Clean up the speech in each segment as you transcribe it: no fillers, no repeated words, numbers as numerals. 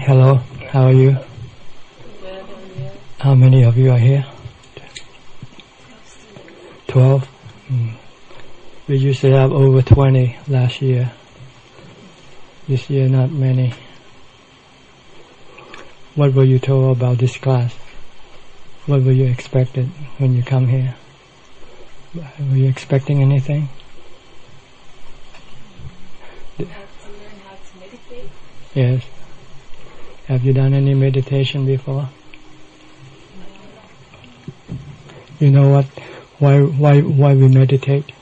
Hello, how are you? Good, and you? How many of you are here? 12? We used to have over 20 last year. This year not many. What were you told about this class? What were you expected when you come here? Were you expecting anything? Have to learn how to meditate. Yes. Have you done any meditation before? You know what? Why we meditate?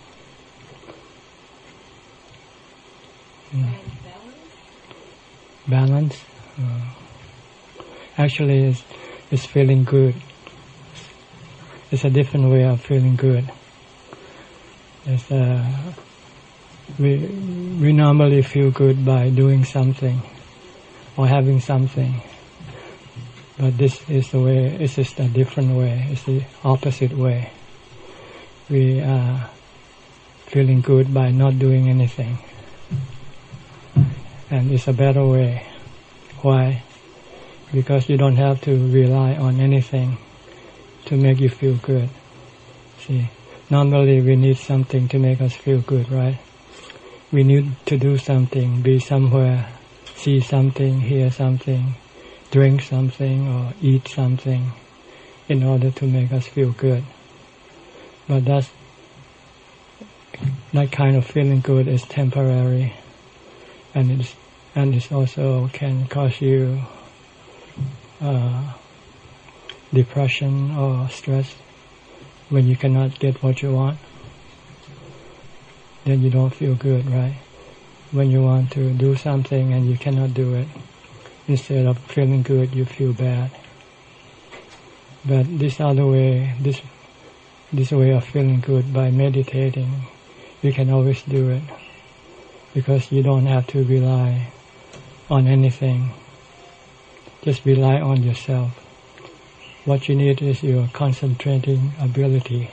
Balance? Actually, it's feeling good. It's a different way of feeling good. We normally feel good by doing something or having something, but this is the way. It's just a different way. It's the opposite way. We are feeling good by not doing anything, and it's a better way. Why? Because you don't have to rely on anything to make you feel good. See, normally we need something to make us feel good, right? We need to do something, be somewhere, see something, hear something, drink something or eat something in order to make us feel good. But that kind of feeling good is temporary, and it also can cause you depression or stress when you cannot get what you want. Then you don't feel good, right? When you want to do something and you cannot do it, instead of feeling good, you feel bad. But this other way, this way of feeling good by meditating, you can always do it, because you don't have to rely on anything. Just rely on yourself. What you need is your concentrating ability.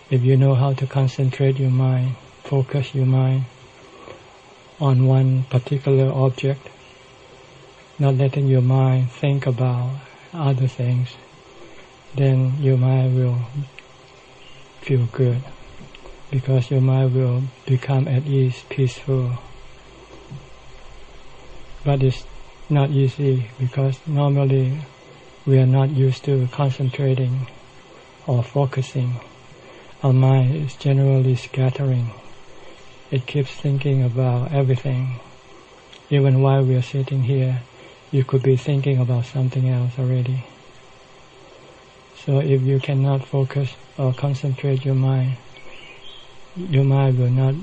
If you know how to concentrate your mind, focus your mind on one particular object, not letting your mind think about other things, then your mind will feel good, because your mind will become at ease, peaceful. But it's not easy, because normally we are not used to concentrating or focusing. Our mind is generally scattering. It keeps thinking about everything. Even while we are sitting here, you could be thinking about something else already. So if you cannot focus or concentrate your mind will not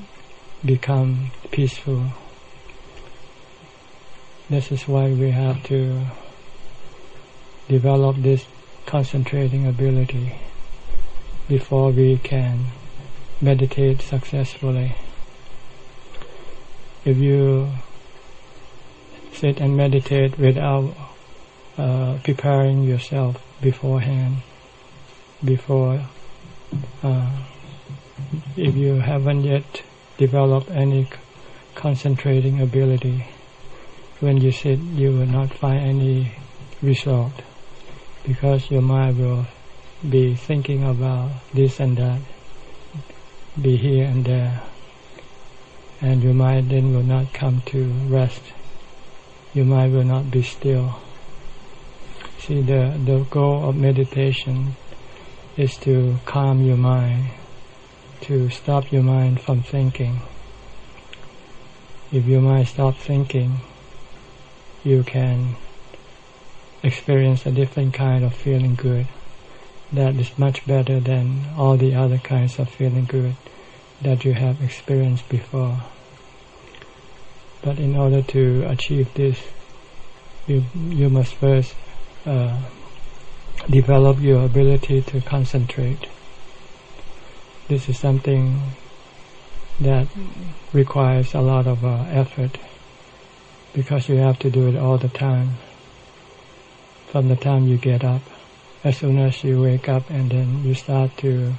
become peaceful. This is why we have to develop this concentrating ability before we can meditate successfully. If you sit and meditate without preparing yourself beforehand, if you haven't yet developed any concentrating ability, when you sit, you will not find any result, because your mind will be thinking about this and that, be here and there, and your mind then will not come to rest. Your mind will not be still. See, the goal of meditation is to calm your mind, to stop your mind from thinking. If your mind stops thinking, you can experience a different kind of feeling good that is much better than all the other kinds of feeling good that you have experienced before. But in order to achieve this, you must first develop your ability to concentrate. This is something that requires a lot of effort, because you have to do it all the time. From the time you get up, as soon as you wake up, and then you start to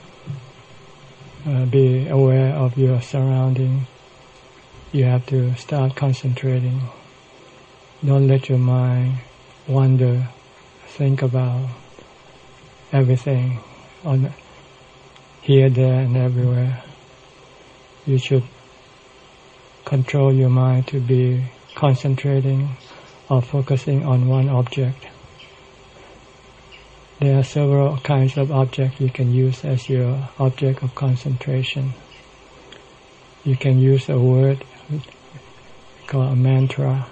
be aware of your surroundings, you have to start concentrating Don't let your mind wander, think about everything on here, there, and everywhere. You should control your mind to be concentrating or focusing on one object. There are several kinds of objects you can use as your object of concentration. You can use a word called a mantra.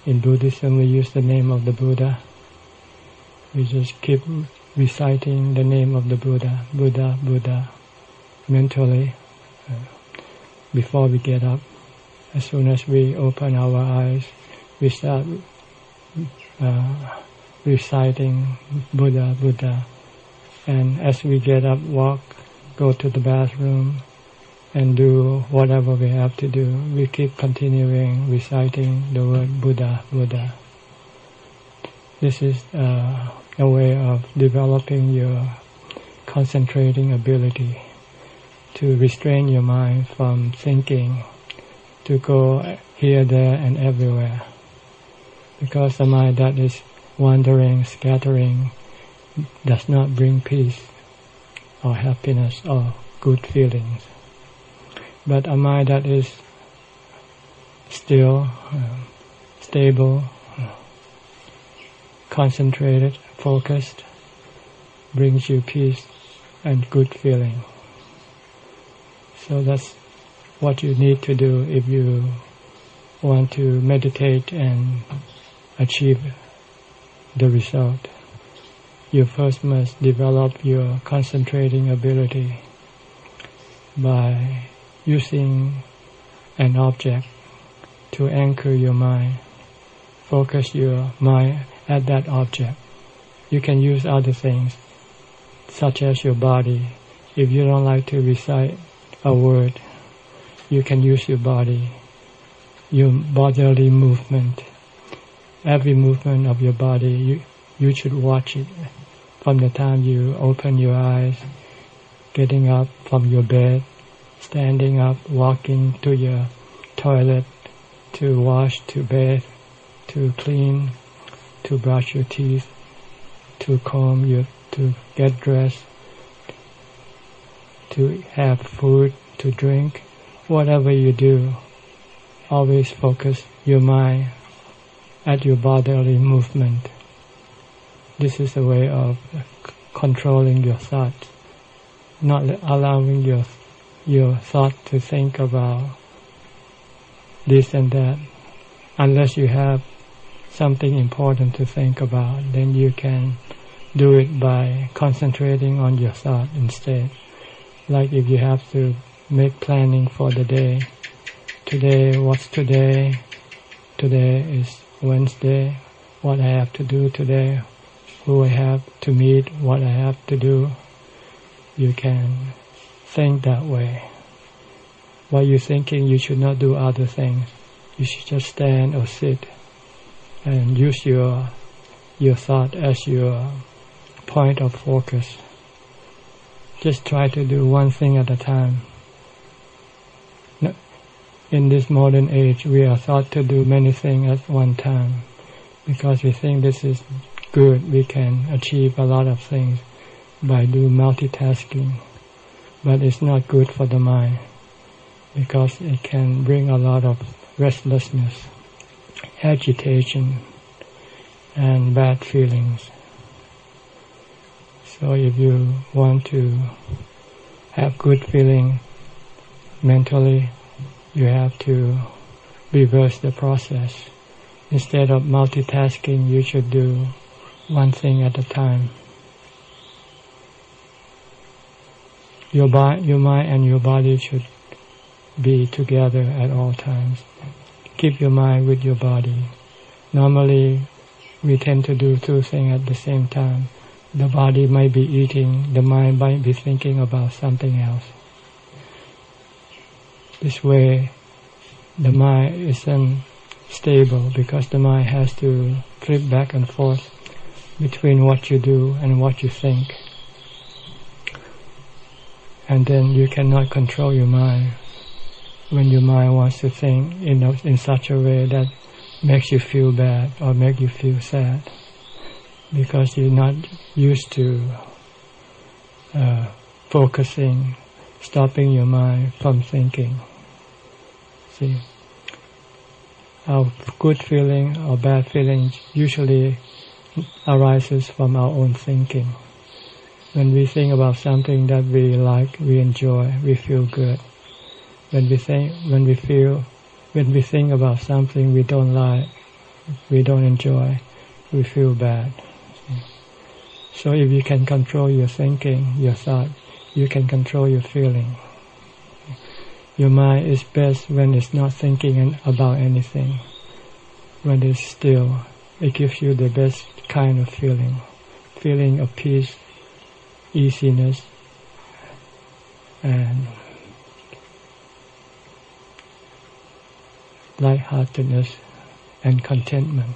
In Buddhism, we use the name of the Buddha. We just keep reciting the name of the Buddha, Buddha, Buddha, mentally before we get up. As soon as we open our eyes, we start reciting Buddha, Buddha. And as we get up, walk, go to the bathroom, and do whatever we have to do, we keep continuing reciting the word Buddha, Buddha. This is a way of developing your concentrating ability to restrain your mind from thinking, to go here, there, and everywhere. Because the mind that is wandering, scattering, does not bring peace or happiness or good feelings. But a mind that is still, stable, concentrated, focused, brings you peace and good feeling. So that's what you need to do if you want to meditate and achieve the result. You first must develop your concentrating ability by using an object to anchor your mind. Focus your mind at that object. You can use other things, such as your body. If you don't like to recite a word, you can use your body, your bodily movement. Every movement of your body, you should watch it from the time you open your eyes, getting up from your bed, standing up, walking to your toilet, to wash, to bathe, to clean, to brush your teeth, to comb to get dressed, to have food, to drink. Whatever you do, always focus your mind at your bodily movement. This is a way of controlling your thoughts, not allowing your thought to think about this and that. Unless you have something important to think about, then you can do it by concentrating on your thought instead. Like if you have to make planning for the day. Today, what's today? Today is Wednesday. What I have to do today? Who I have to meet? What I have to do? You can think that way. While you're thinking, you should not do other things. You should just stand or sit and use your thought as your point of focus. Just try to do one thing at a time. In this modern age, we are taught to do many things at one time because we think this is good. We can achieve a lot of things by doing multitasking, but it's not good for the mind because it can bring a lot of restlessness, agitation, and bad feelings. So if you want to have good feeling mentally, you have to reverse the process. Instead of multitasking, you should do one thing at a time. Your mind and your body should be together at all times. Keep your mind with your body. Normally, we tend to do two things at the same time. The body might be eating, the mind might be thinking about something else. This way, the mind isn't stable because the mind has to flip back and forth between what you do and what you think. And then you cannot control your mind when your mind wants to think in such a way that makes you feel bad or make you feel sad, because you're not used to focusing, stopping your mind from thinking. See, our good feeling or bad feeling usually arises from our own thinking. When we think about something that we like, we enjoy, we feel good. When we think about something we don't like, we don't enjoy, we feel bad. So if you can control your thinking, your thought, you can control your feeling. Your mind is best when it's not thinking about anything. When it's still, it gives you the best kind of feeling of peace, easiness, and lightheartedness and contentment.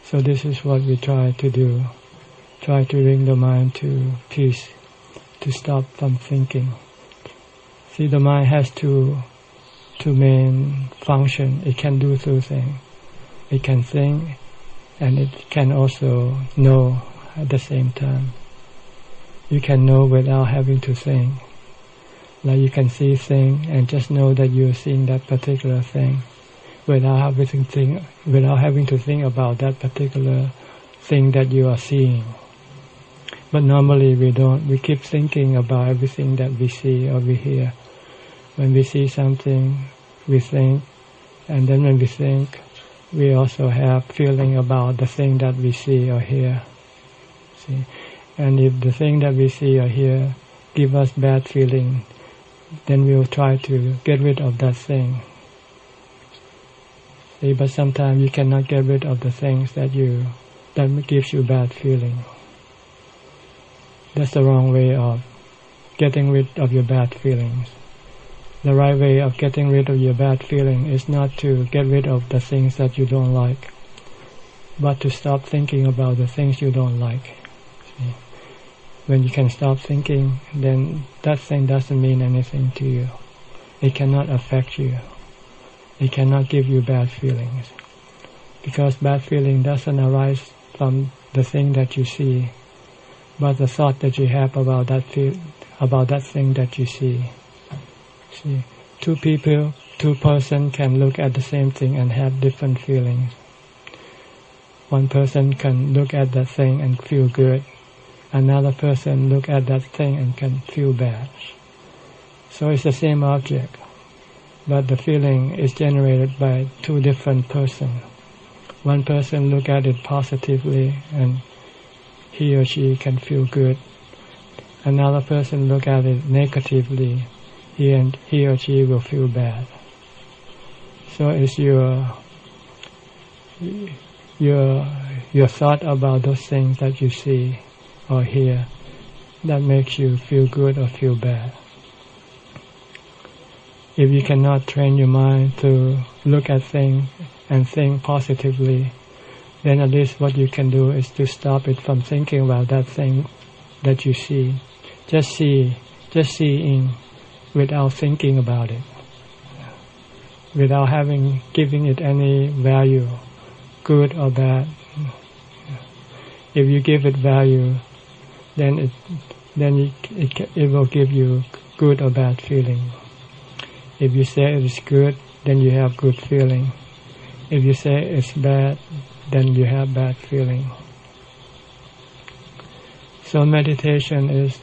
So this is what we try to do. Try to bring the mind to peace, to stop from thinking. See, the mind has two main functions. It can do two things. It can think, and it can also know at the same time. You can know without having to think. Like you can see thing and just know that you're seeing that particular thing, without having to think about that particular thing that you are seeing. But normally we don't. We keep thinking about everything that we see or we hear. When we see something, we think, and then when we think, we also have feeling about the thing that we see or hear. See, and if the thing that we see or hear give us bad feeling, then we'll try to get rid of that thing. See, but sometimes you cannot get rid of the things that gives you bad feeling. That's the wrong way of getting rid of your bad feelings. The right way of getting rid of your bad feeling is not to get rid of the things that you don't like, but to stop thinking about the things you don't like. See? When you can stop thinking, then that thing doesn't mean anything to you. It cannot affect you. It cannot give you bad feelings. Because bad feeling doesn't arise from the thing that you see, but the thought that you have about that thing that you see. See, two persons can look at the same thing and have different feelings. One person can look at that thing and feel good. Another person look at that thing and can feel bad. So it's the same object, but the feeling is generated by two different persons. One person look at it positively and he or she can feel good. Another person look at it negatively, he or she will feel bad. So it's your thought about those things that you see or hear that makes you feel good or feel bad. If you cannot train your mind to look at things and think positively, then at least what you can do is to stop it from thinking about that thing that you see. Just seeing without thinking about it, without giving it any value, good or bad. If you give it value, then it will give you good or bad feeling. If you say it is good, then you have good feeling. If you say it's bad, then you have bad feeling. So meditation is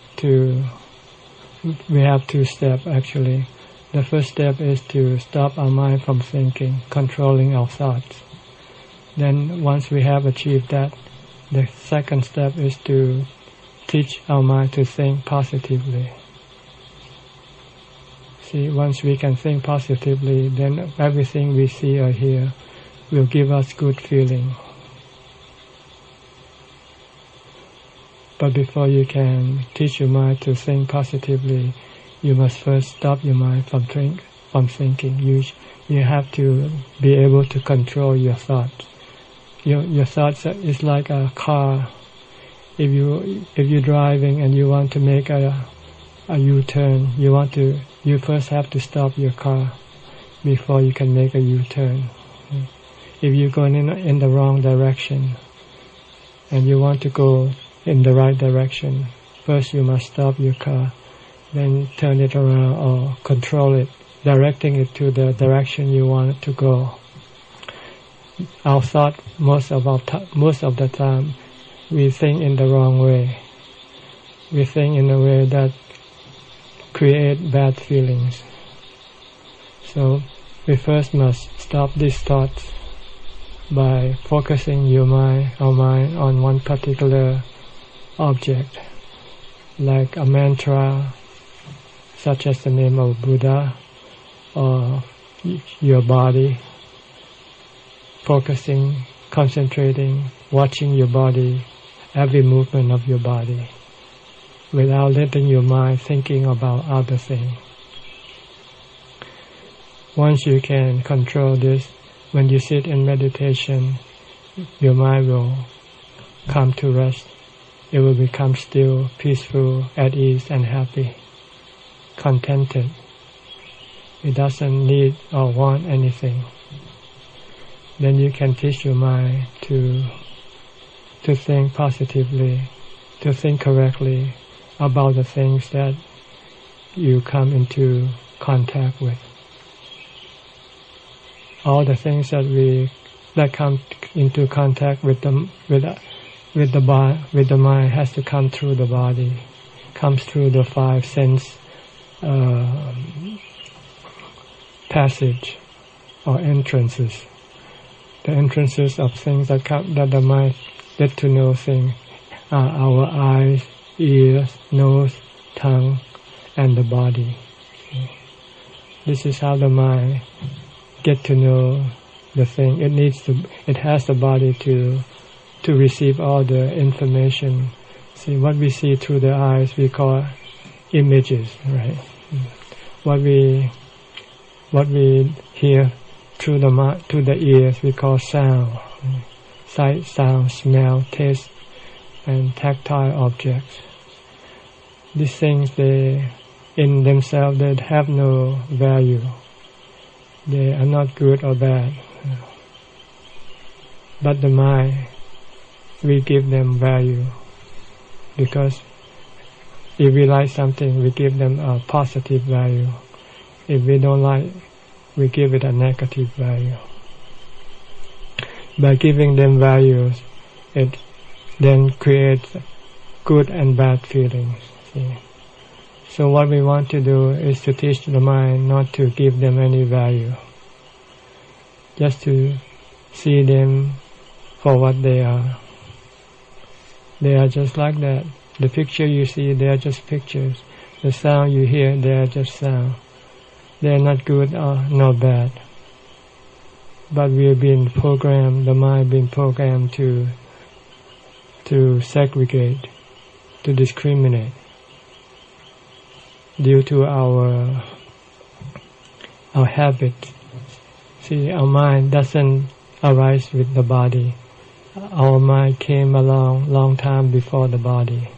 we have two steps actually. The first step is to stop our mind from thinking, controlling our thoughts. Then once we have achieved that, the second step is to teach our mind to think positively. See, once we can think positively, then everything we see or hear will give us good feeling. But before you can teach your mind to think positively, you must first stop your mind from thinking. You have to be able to control your thoughts. Your thoughts is like a car. If you're driving and you want to make a U-turn, you first have to stop your car before you can make a U-turn. If you're going in the wrong direction and you want to go in the right direction, first you must stop your car, then turn it around or control it, directing it to the direction you want it to go. Our thought, most of the time, we think in the wrong way. We think in a way that create bad feelings. So we first must stop these thoughts by focusing our mind on one particular object, like a mantra, such as the name of Buddha, or your body, focusing, concentrating, watching your body, every movement of your body, without letting your mind thinking about other things. Once you can control this, when you sit in meditation, your mind will come to rest. It will become still, peaceful, at ease and happy, contented. It doesn't need or want anything. Then you can teach your mind to think positively, to think correctly about the things that you come into contact with. All the things that come into contact with the mind has to come through the body, comes through the five sense passage or entrances. The entrances of things that the mind get to know things are our eyes, ears, nose, tongue, and the body. This is how the mind get to know the thing. It has the body to receive all the information. See, what we see through the eyes we call images, right? What we hear through the ears we call sound. Sight, sound, smell, taste, and tactile objects. These things, in themselves, they have no value. They are not good or bad. But the mind, we give them value, because if we like something, we give them a positive value. If we don't like, we give it a negative value. By giving them values, it then creates good and bad feelings. See? So what we want to do is to teach the mind not to give them any value, just to see them for what they are. They are just like that. The picture you see, they are just pictures. The sound you hear, they are just sound. They are not good or not bad. But we have been programmed, the mind been programmed to segregate, to discriminate, due to our habit. See, our mind doesn't arise with the body. Our mind came along long time before the body.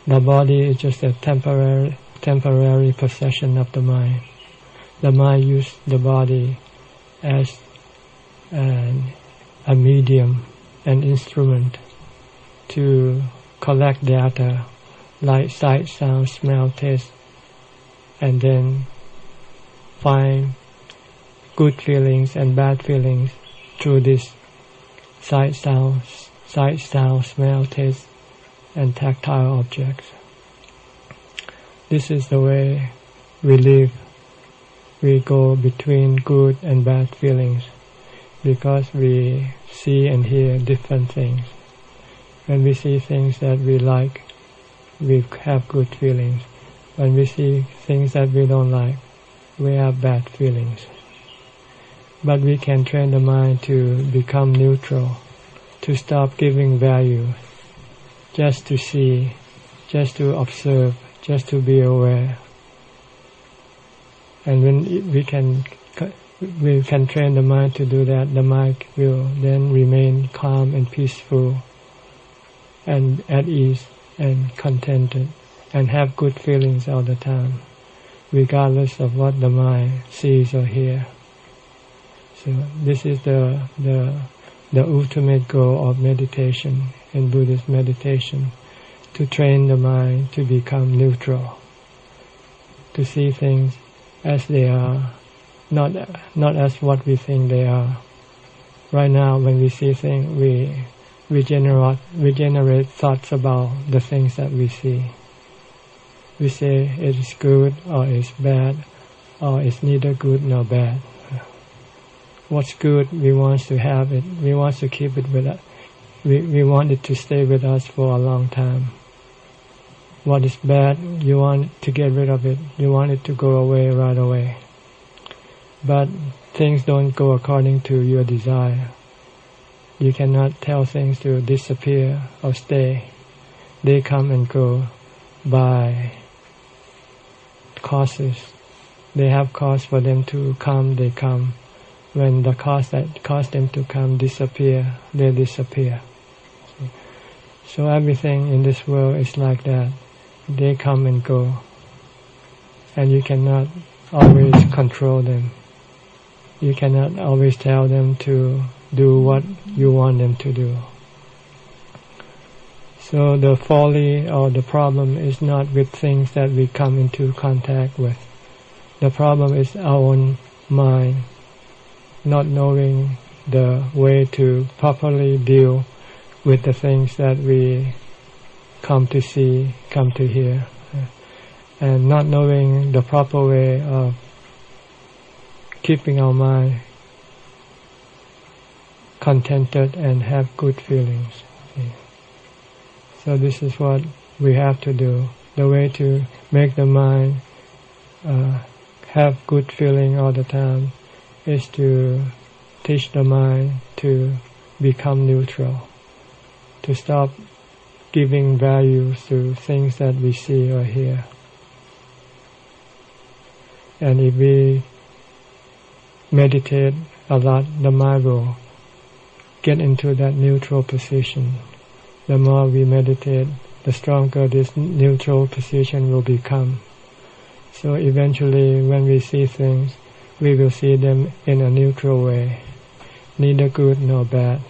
The body is just a temporary possession of the mind. The mind used the body as a medium, an instrument to collect data like sight, sound, smell, taste, and then find good feelings and bad feelings through this sight, sound, smell, taste, and tactile objects. This is the way we live. We go between good and bad feelings because we see and hear different things. When we see things that we like, we have good feelings. When we see things that we don't like, we have bad feelings. But we can train the mind to become neutral, to stop giving value, just to see, just to observe, just to be aware. And when we can train the mind to do that, the mind will then remain calm and peaceful and at ease and contented and have good feelings all the time, regardless of what the mind sees or hears. So this is the ultimate goal of meditation in Buddhist meditation, to train the mind to become neutral, to see things as they are, not as what we think they are. Right now, when we see things, we generate thoughts about the things that we see. We say it is good or it's bad, or it's neither good nor bad. What's good, we want to have it. We want to keep it with us. We want it to stay with us for a long time. What is bad, you want to get rid of it. You want it to go away right away. But things don't go according to your desire. You cannot tell things to disappear or stay. They come and go by causes. They have cause for them to come, they come. When the cause that caused them to come disappear, they disappear. So everything in this world is like that. They come and go. And you cannot always control them. You cannot always tell them to do what you want them to do. So the folly or the problem is not with things that we come into contact with. The problem is our own mind, not knowing the way to properly deal with the things that we come to see, come to hear, and not knowing the proper way of keeping our mind contented and have good feelings. So this is what we have to do. The way to make the mind have good feeling all the time is to teach the mind to become neutral, to stop giving value to things that we see or hear. And if we meditate a lot, the mind will get into that neutral position. The more we meditate, the stronger this neutral position will become. So eventually, when we see things, we will see them in a neutral way, neither good nor bad,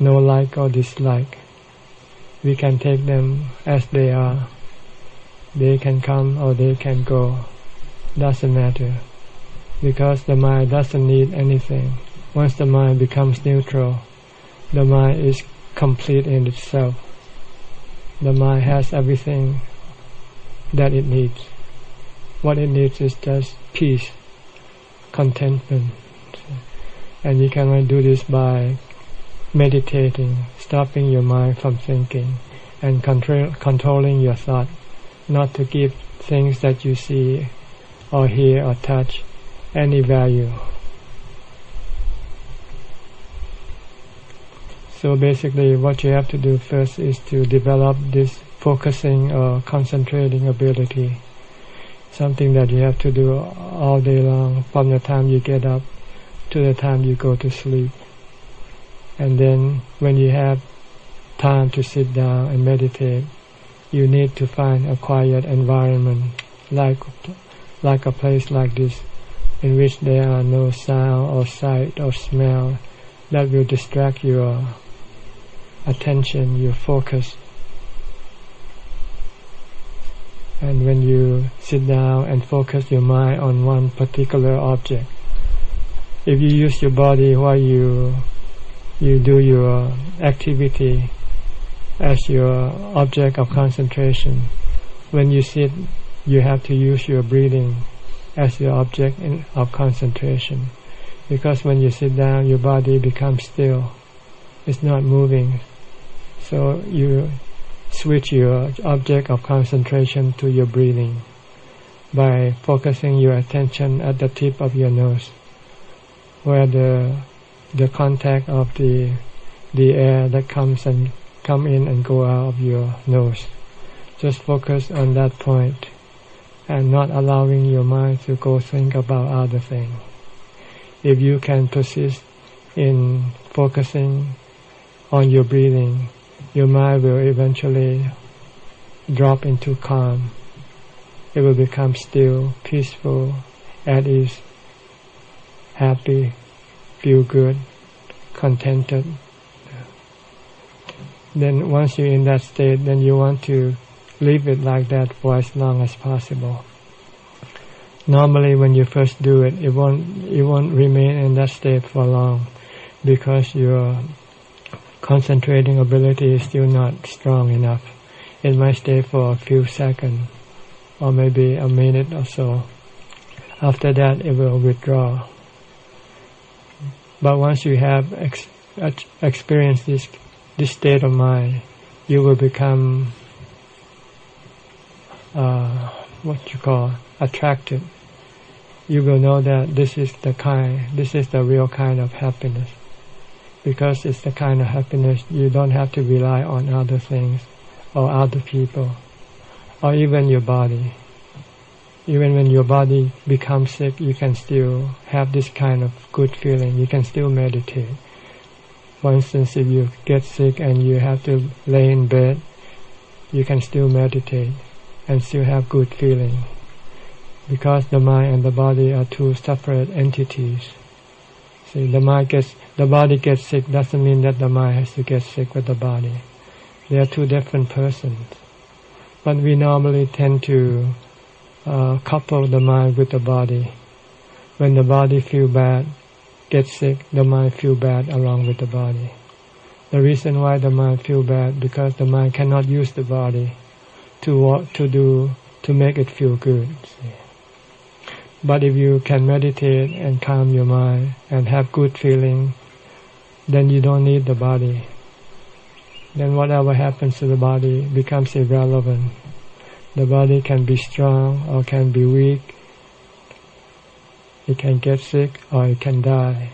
no like or dislike. We can take them as they are. They can come or they can go. Doesn't matter, because the mind doesn't need anything. Once the mind becomes neutral, the mind is complete in itself. The mind has everything that it needs. What it needs is just peace, contentment. And you can only do this by meditating, stopping your mind from thinking, and controlling your thought, not to give things that you see or hear or touch any value. So basically what you have to do first is to develop this focusing or concentrating ability, something that you have to do all day long, from the time you get up to the time you go to sleep. And then when you have time to sit down and meditate, you need to find a quiet environment, like a place like this, in which there are no sound or sight or smell that will distract your attention, your focus. And when you sit down and focus your mind on one particular object, if you use your body while you do your activity as your object of concentration, when you sit, you have to use your breathing as your object of concentration. Because when you sit down, your body becomes still. It's not moving. So you switch your object of concentration to your breathing by focusing your attention at the tip of your nose, where the contact of the air that come in and go out of your nose. Just focus on that point and not allowing your mind to go think about other things. If you can persist in focusing on your breathing, your mind will eventually drop into calm. It will become still, peaceful, at ease, happy, feel good, contented. Then once you're in that state, then you want to leave it like that for as long as possible. Normally when you first do it, it won't remain in that state for long, because your concentrating ability is still not strong enough. It might stay for a few seconds, or maybe a minute or so. After that, it will withdraw. But once you have experienced this state of mind, you will become attracted. You will know that this is the real kind of happiness. Because it's the kind of happiness you don't have to rely on other things or other people or even your body. Even when your body becomes sick, you can still have this kind of good feeling. You can still meditate. For instance, if you get sick and you have to lay in bed, you can still meditate and still have good feeling. Because the mind and the body are two separate entities. See, the body gets sick doesn't mean that the mind has to get sick with the body. They are two different persons. But we normally tend to couple the mind with the body. When the body feel bad, gets sick, the mind feel bad along with the body. The reason why the mind feel bad, because the mind cannot use the body to make it feel good. See. But if you can meditate and calm your mind and have good feeling, then you don't need the body. Then whatever happens to the body becomes irrelevant. The body can be strong or can be weak. It can get sick or it can die.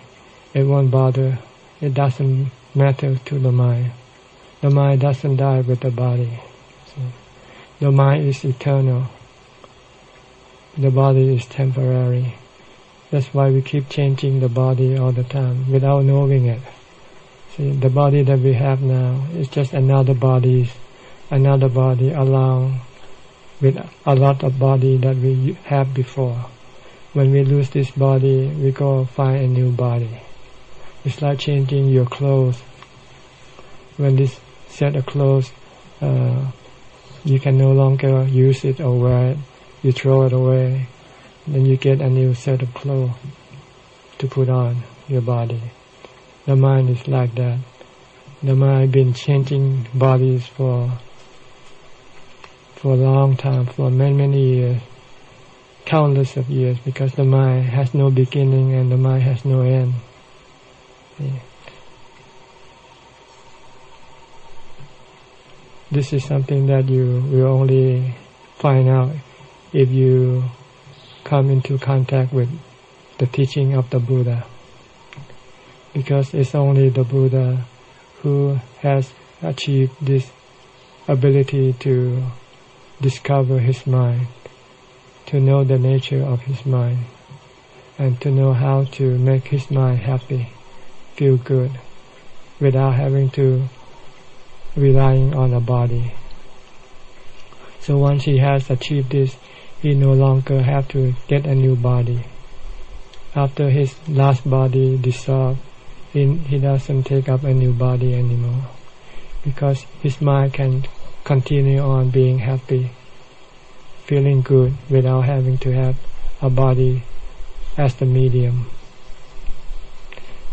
It won't bother. It doesn't matter to the mind. The mind doesn't die with the body. So the mind is eternal. The body is temporary. That's why we keep changing the body all the time without knowing it. See, the body that we have now is just another body along with a lot of body that we have before. When we lose this body, we go find a new body. It's like changing your clothes. When this set of clothes, you can no longer use it or wear it, you throw it away, then you get a new set of clothes to put on your body. The mind is like that. The mind been changing bodies for a long time, for many years, countless of years, because the mind has no beginning and the mind has no end. See? This is something that you will only find out if you come into contact with the teaching of the Buddha. Because it's only the Buddha who has achieved this ability to discover his mind, to know the nature of his mind, and to know how to make his mind happy, feel good, without having to relying on a body. So once he has achieved this, he no longer have to get a new body. After his last body dissolved, he doesn't take up a new body anymore, because his mind can continue on being happy, feeling good, without having to have a body as the medium.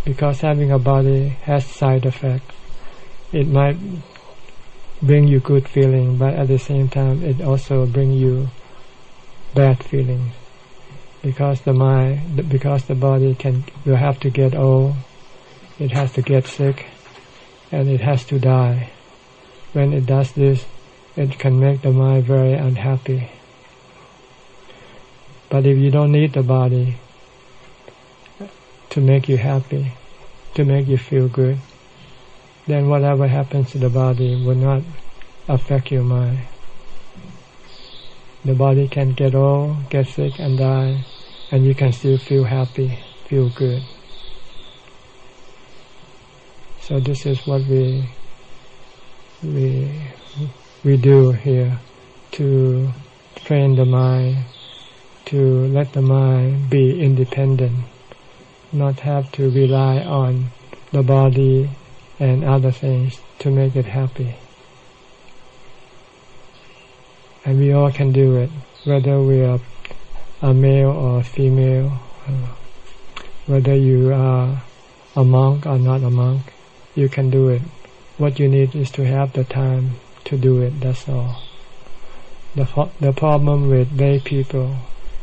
Because having a body has side effects. It might bring you good feeling, but at the same time it also bring you bad feelings. Because the body will have to get old, it has to get sick, and it has to die. When it does this, it can make the mind very unhappy. But if you don't need the body to make you happy, to make you feel good, then whatever happens to the body will not affect your mind. The body can get old, get sick and die, and you can still feel happy, feel good. So this is what we do here, to train the mind, to let the mind be independent not have to rely on the body and other things to make it happy. And we all can do it, whether we are a male or a female, whether you are a monk or not a monk, you can do it. What you need is to have the time to do it, that's all. The problem with lay people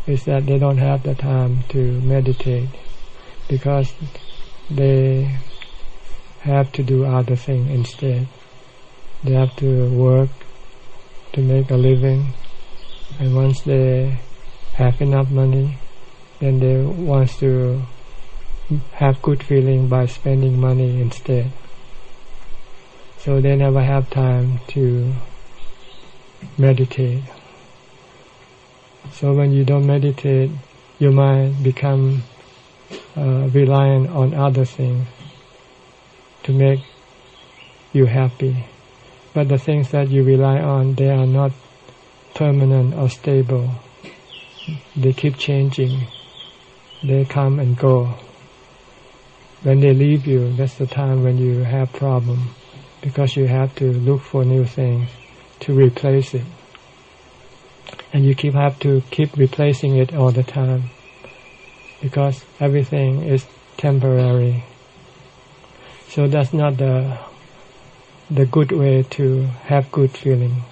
is that they don't have the time to meditate because they have to do other things instead. They have to work to make a living, and once they have enough money, then they want to have good feeling by spending money instead. So they never have time to meditate. So when you don't meditate, your mind become reliant on other things to make you happy. But the things that you rely on, they are not permanent or stable. They keep changing. They come and go. When they leave you, that's the time when you have problem, because you have to look for new things to replace it. And you have to keep replacing it all the time, because everything is temporary. So that's not the good way to have good feeling,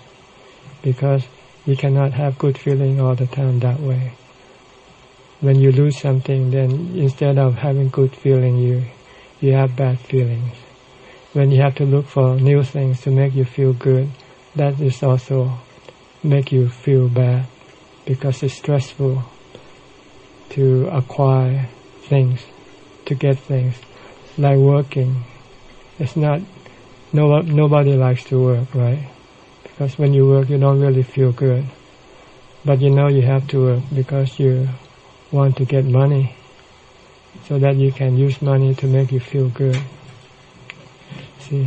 because you cannot have good feeling all the time that way. When you lose something, then instead of having good feeling, you have bad feelings. When you have to look for new things to make you feel good, that is also make you feel bad, because it's stressful to acquire things, to get things. Like working, it's not, nobody likes to work, right? Because when you work, you don't really feel good. But you know you have to work because you want to get money, so that you can use money to make you feel good. See?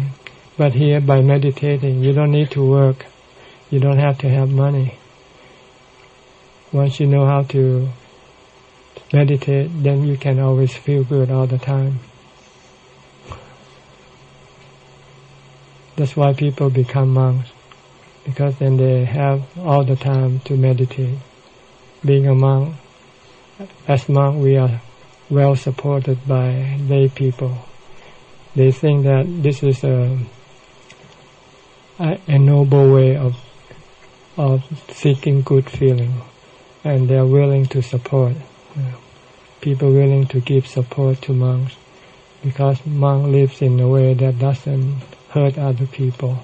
But here, by meditating, you don't need to work. You don't have to have money. Once you know how to meditate, then you can always feel good all the time. That's why people become monks, because then they have all the time to meditate. Being a monk, as monk, we are well supported by lay people. They think that this is a noble way of seeking good feeling, and they are willing to support. People willing to give support to monks, because monk lives in a way that doesn't hurt other people,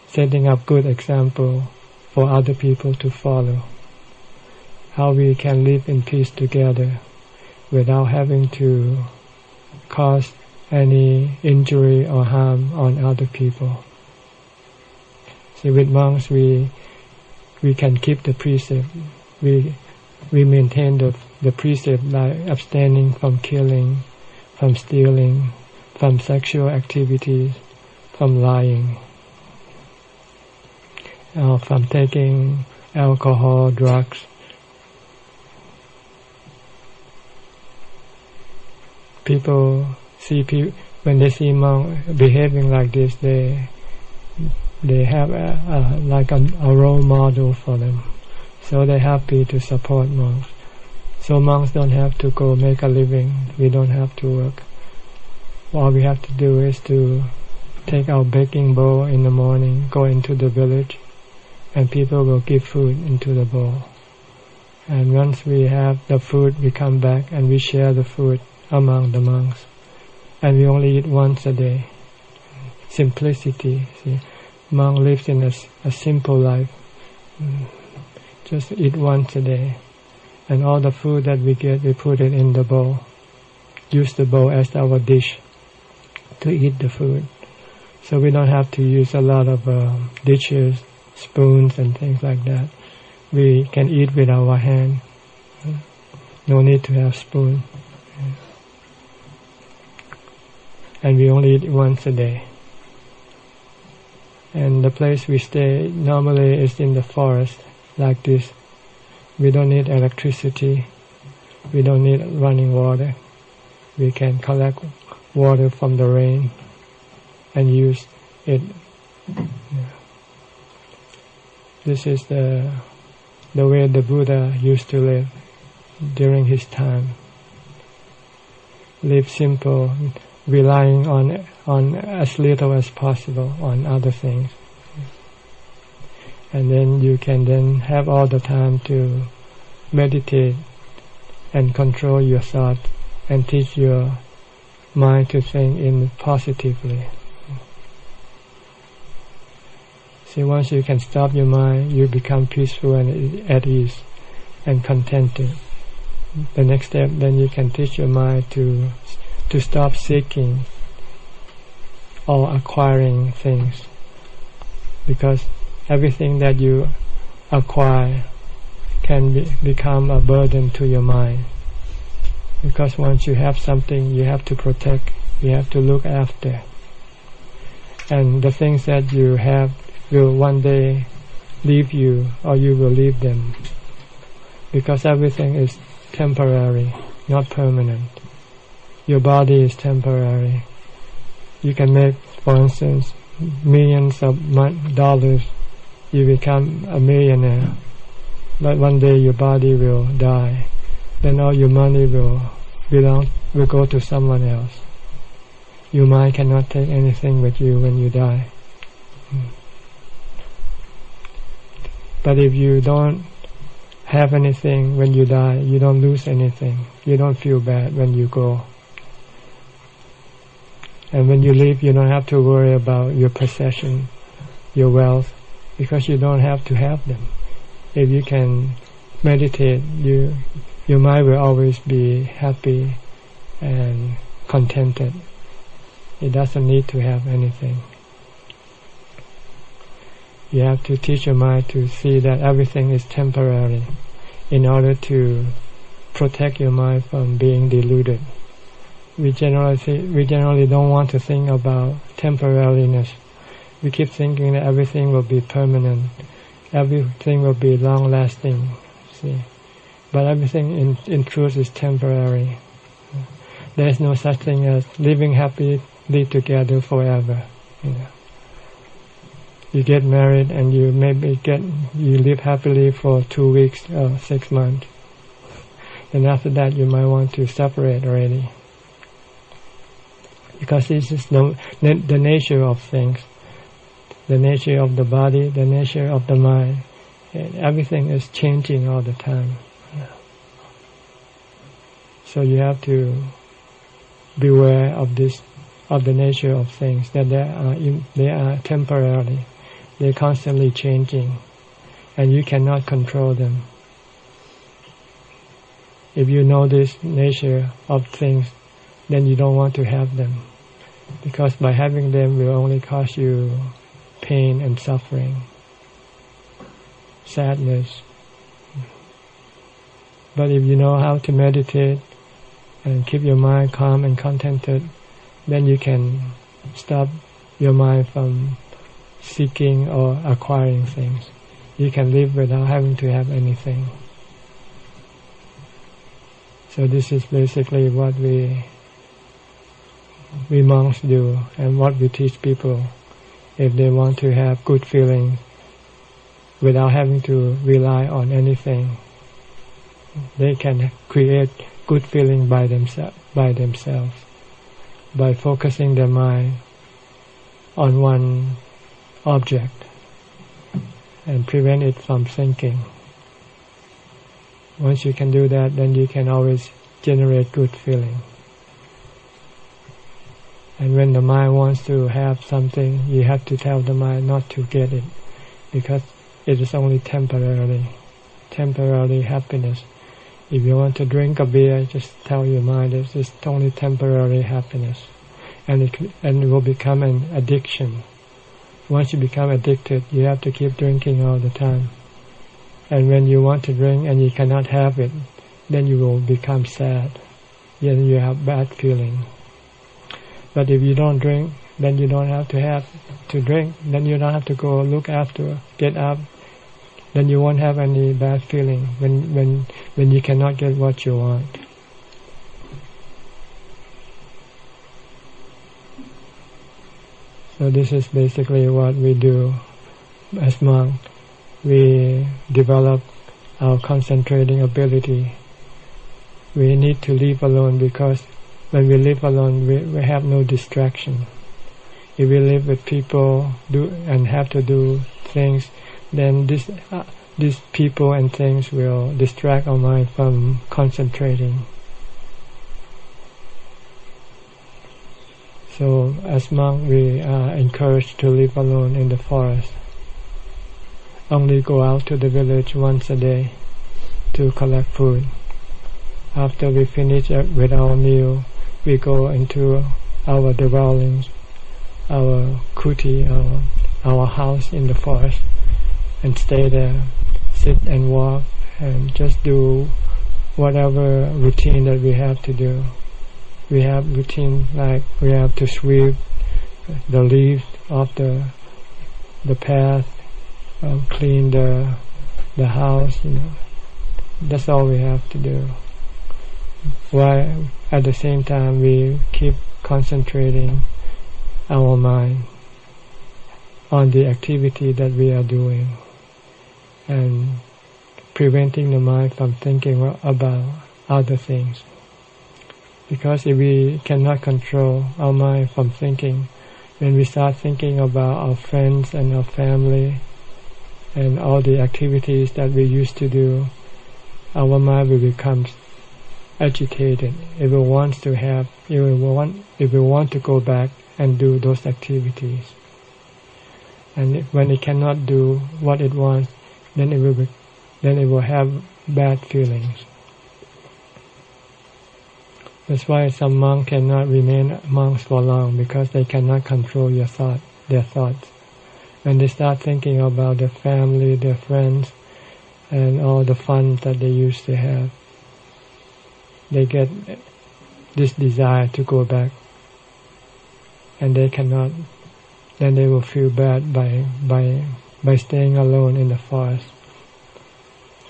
setting up good example for other people to follow. How we can live in peace together without having to cause any injury or harm on other people. See, with monks we can keep the precept. We maintain the precept, like abstaining from killing, from stealing, from sexual activities, from lying, from taking alcohol, drugs. People when they see monks behaving like this, they have like a role model for them, so they're happy to support monks. So monks don't have to go make a living. We don't have to work. All we have to do is to take our baking bowl in the morning, go into the village, and people will give food into the bowl. And once we have the food, we come back and we share the food among the monks. And we only eat once a day. Simplicity. See, monk lives in a simple life. Just eat once a day. And all the food that we get, we put it in the bowl. Use the bowl as our dish to eat the food. So we don't have to use a lot of dishes, spoons and things like that. We can eat with our hand. No need to have spoon. And we only eat once a day. And the place we stay normally is in the forest, like this. We don't need electricity. We don't need running water. We can collect water from the rain and use it. This is the way the Buddha used to live during his time. Live simple, relying on as little as possible on other things. And then you can then have all the time to meditate and control your thoughts and teach your mind to think in positively. See, once you can stop your mind, you become peaceful and at ease and contented. The next step, then you can teach your mind to stop seeking or acquiring things, because everything that you acquire can become a burden to your mind. Because once you have something, you have to protect, you have to look after. And the things that you have will one day leave you, or you will leave them. Because everything is temporary, not permanent. Your body is temporary. You can make, for instance, millions of dollars. You become a millionaire. But one day your body will die. Then all your money will go to someone else. Your mind cannot take anything with you when you die. But if you don't have anything when you die, you don't lose anything. You don't feel bad when you go. And when you leave, you don't have to worry about your possession, your wealth, because you don't have to have them. If you can meditate, your mind will always be happy and contented. It doesn't need to have anything. You have to teach your mind to see that everything is temporary in order to protect your mind from being deluded. We generally don't want to think about temporariness. We keep thinking that everything will be permanent, everything will be long-lasting. See, but everything in truth is temporary. There is no such thing as living happily together forever. You get married and you live happily for 2 weeks or 6 months, and after that you might want to separate already. Because this is the nature of things, the nature of the body, the nature of the mind. Everything is changing all the time. So you have to beware of the nature of things, that they are temporary. They're constantly changing, and you cannot control them. If you know this nature of things, then you don't want to have them, because by having them will only cause you pain and suffering, sadness. But if you know how to meditate and keep your mind calm and contented, then you can stop your mind from seeking or acquiring things. You can live without having to have anything. So this is basically what we monks do, and what we teach people if they want to have good feelings without having to rely on anything. They can create good feeling by themselves by focusing their mind on one object and prevent it from thinking. Once you can do that, then you can always generate good feeling. And when the mind wants to have something, you have to tell the mind not to get it, because it is only temporary happiness. If you want to drink a beer, just tell your mind it's just only temporary happiness, and it will become an addiction. Once you become addicted, you have to keep drinking all the time. And when you want to drink and you cannot have it, then you will become sad. Then you have bad feeling. But if you don't drink, then you don't have to drink. Then you don't have to go look after, get up. Then you won't have any bad feeling when you cannot get what you want. So this is basically what we do as monks. We develop our concentrating ability. We need to live alone because when we live alone, we have no distraction. If we live with people and have to do things, then these people and things will distract our mind from concentrating. So as monks, we are encouraged to live alone in the forest. Only go out to the village once a day to collect food. After we finish with our meal, we go into our dwellings, our kuti, our house in the forest, and stay there, sit and walk, and just do whatever routine that we have to do. We have routine like we have to sweep the leaves off the path, clean the house. That's all we have to do. While at the same time we keep concentrating our mind on the activity that we are doing and preventing the mind from thinking about other things. Because if we cannot control our mind from thinking, when we start thinking about our friends and our family and all the activities that we used to do, our mind will become agitated. It will want to go back and do those activities. And when it cannot do what it wants, then it will have bad feelings. That's why some monks cannot remain monks for long, because they cannot control their thoughts. When they start thinking about their family, their friends, and all the fun that they used to have, they get this desire to go back, and they cannot. Then they will feel bad by staying alone in the forest.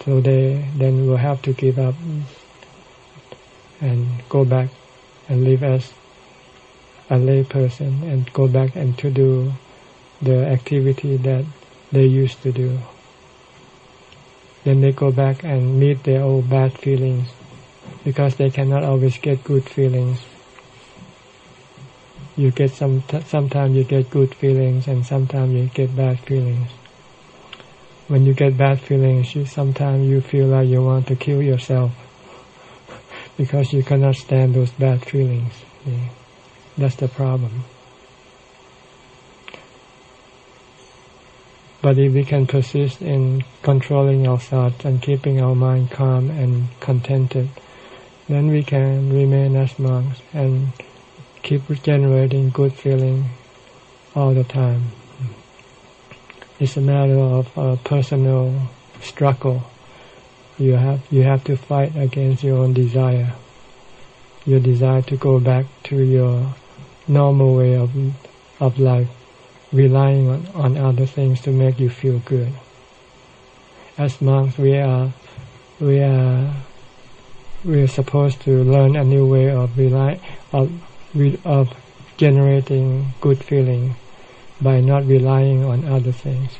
So they then will have to give up and go back and live as a lay person and go back and to do the activity that they used to do. Then they go back and meet their old bad feelings, because they cannot always get good feelings. You get sometimes you get good feelings and sometimes you get bad feelings. When you get bad feelings, sometimes you feel like you want to kill yourself because you cannot stand those bad feelings. Yeah. That's the problem. But if we can persist in controlling our thoughts and keeping our mind calm and contented, then we can remain as monks and keep generating good feeling all the time. It's a matter of a personal struggle. You have to fight against your own desire. Your desire to go back to your normal way of life, relying on other things to make you feel good. As monks, we are supposed to learn a new way of generating good feeling by not relying on other things,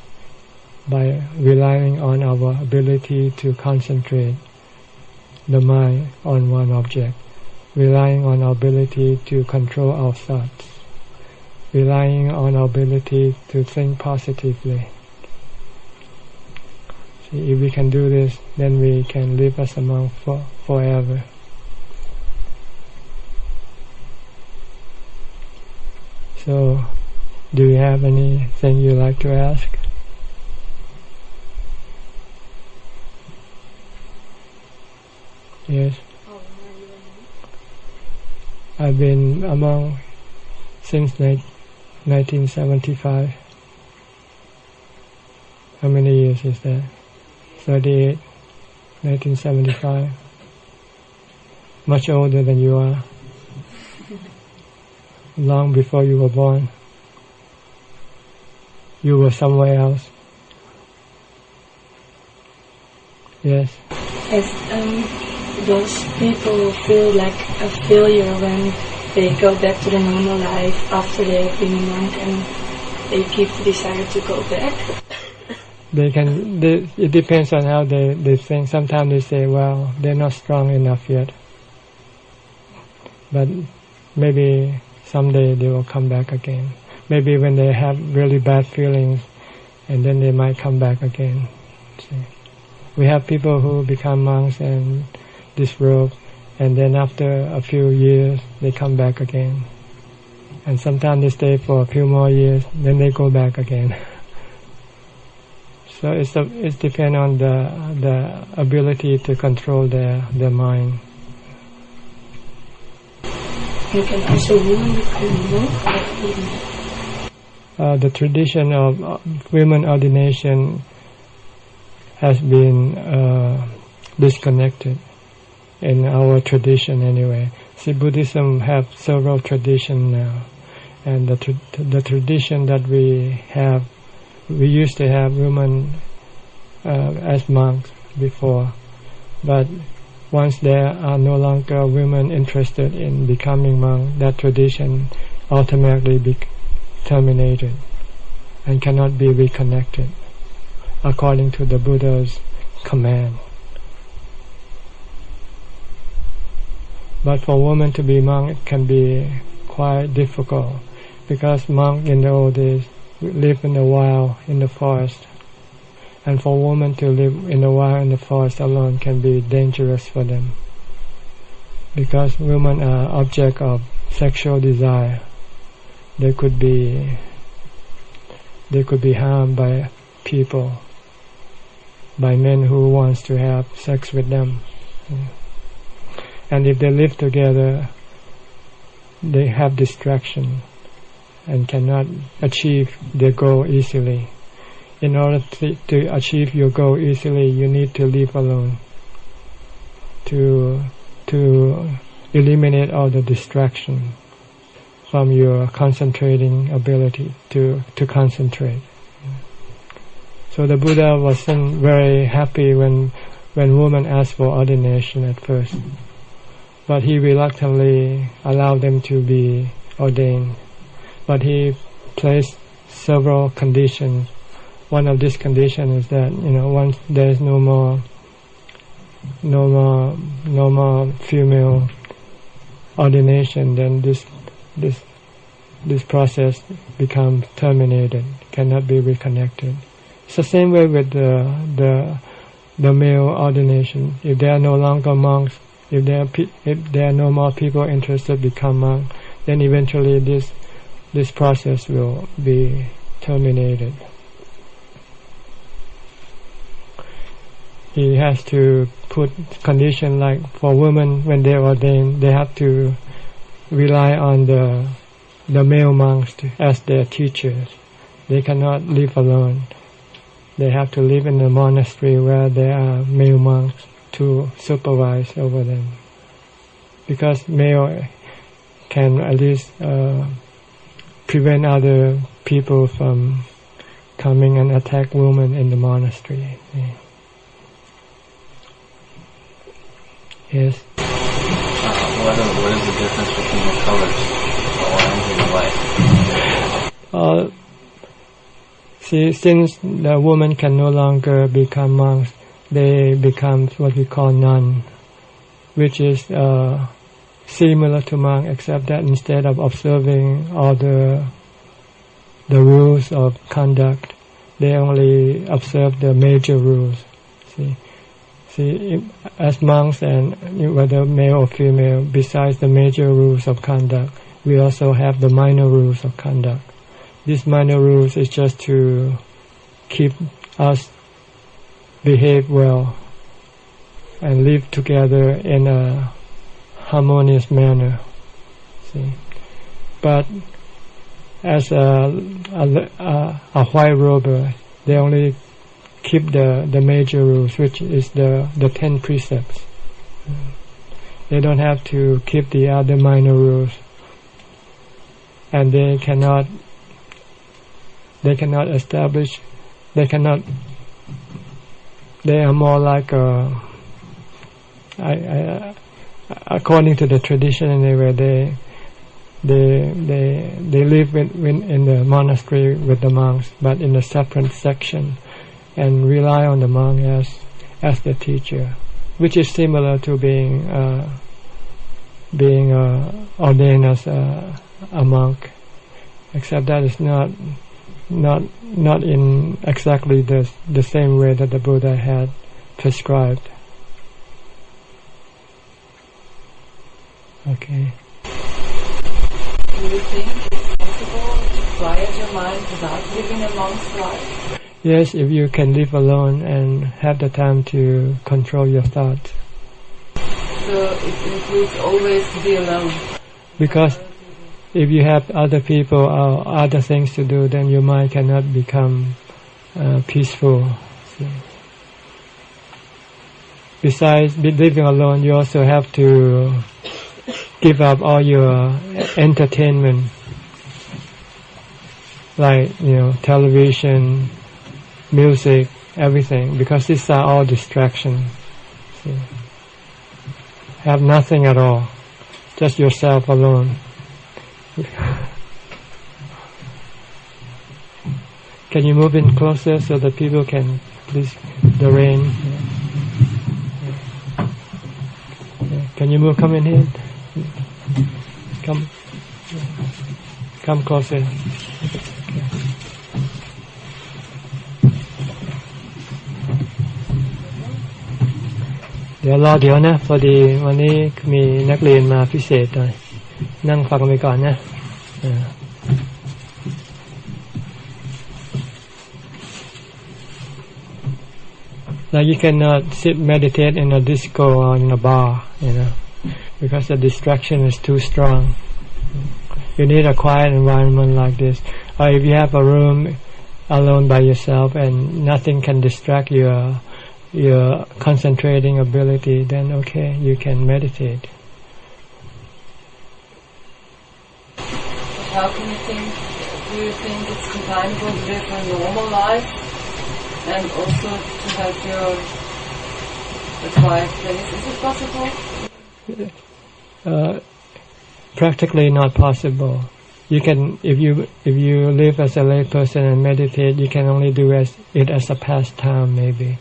by relying on our ability to concentrate the mind on one object, relying on our ability to control our thoughts, relying on our ability to think positively. See, if we can do this, then we can live as a monk forever. So, do you have anything you like to ask? Yes. I've been a monk since 1975. How many years is that? 38. 1975. Much older than you are. Long before you were born. You were somewhere else. Yes. As those people feel like a failure when they go back to the normal life after they have been a monk, and they keep the desire to go back? It depends on how they think. Sometimes they say, well, they're not strong enough yet. But maybe someday they will come back again. Maybe when they have really bad feelings, and then they might come back again. See? We have people who become monks and disrobe, and then after a few years they come back again. And sometimes they stay for a few more years, then they go back again. So it depends on the ability to control their mind. You can also women become monk. The tradition of women ordination has been disconnected in our tradition anyway. See, Buddhism have several traditions now, and the tradition that we have, we used to have women as monks before, but once there are no longer women interested in becoming monks, that tradition automatically terminated and cannot be reconnected according to the Buddha's command. But for women to be monk, it can be quite difficult, because monks in the old days live in the wild, in the forest, and for women to live in the wild, in the forest alone can be dangerous for them, because women are object of sexual desire. They could be harmed by people, by men who wants to have sex with them. And if they live together, they have distraction and cannot achieve their goal easily. In order to achieve your goal easily, you need to live alone, to eliminate all the distraction from your concentrating ability to concentrate. So the Buddha wasn't very happy when women asked for ordination at first, but he reluctantly allowed them to be ordained. But he placed several conditions. One of these conditions is that, once there is no more female ordination, then this process becomes terminated, cannot be reconnected. It's the same way with the male ordination. If there are no longer monks, if there are no more people interested to become monks, then eventually this process will be terminated. He has to put condition like for women, when they ordain, they have to rely on the male monks as their teachers. They cannot live alone. They have to live in a monastery where there are male monks to supervise over them, because male can at least prevent other people from coming and attack women in the monastery. Yes. What is the difference between the colors, the orange and the white? See, since the woman can no longer become monks, they become what we call nun, which is similar to monk, except that instead of observing all the rules of conduct, they only observe the major rules. See, as monks, and whether male or female, besides the major rules of conduct, we also have the minor rules of conduct. These minor rules is just to keep us behave well and live together in a harmonious manner. See, but as a white rober, they only keep the major rules, which is the 10 precepts. They don't have to keep the other minor rules, and they cannot establish. They are more like according to the tradition anyway. they live in the monastery with the monks, but in a separate section, and rely on the monk as the teacher, which is similar to being ordained as a monk, except that is not in exactly the same way that the Buddha had prescribed. Okay. Do you think it's possible to quiet your mind without living a monk's life? Yes, if you can live alone and have the time to control your thoughts. So it includes always to be alone? Because if you have other people or other things to do, then your mind cannot become peaceful. So, besides living alone, you also have to give up all your entertainment, like television, music, everything, because these are all distractions. So, have nothing at all, just yourself alone. Can you move in closer so that people can please the rain? Can you move? Come in here. Come closer.เดี๋ยวนะพอดีวันนี้มีนักเรียนมาพิเศษหน่อยนั่งฟังไปก่อนนะLike you cannot sit meditate in a disco or in a bar, because the distraction is too strong. You need a quiet environment like this. Or if you have a room alone by yourself and nothing can distract your concentrating ability, then okay, you can meditate. How can you think? Do you think it's compatible to live a normal life and also to have your quiet place? Is it possible? Practically not possible. You can, if you live as a lay person and meditate, you can only do it as a pastime, maybe,